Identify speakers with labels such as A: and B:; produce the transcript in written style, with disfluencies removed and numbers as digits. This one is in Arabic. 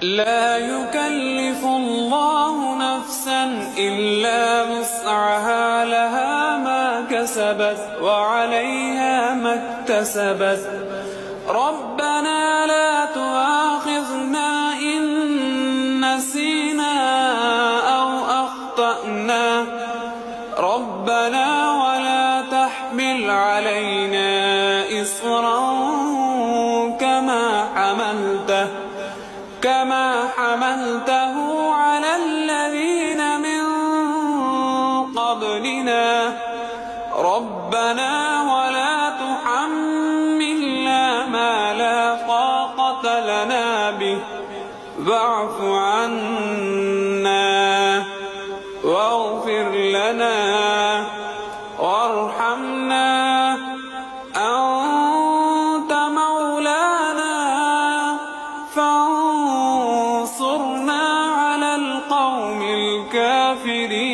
A: لا يكلف الله نفسا إلا وسعها، لها ما كسبت وعليها ما اكتسبت. ربنا لا تؤاخذنا إن نسينا أو أخطأنا، ربنا ولا تحمل علينا إصرا كما حملته على الذين من قبلنا، ربنا ولا تحملنا ما لا طاقة لنا به، واعف عنا واغفر لنا وارحمنا، أنت مولانا فانصرنا على القوم الكافرين.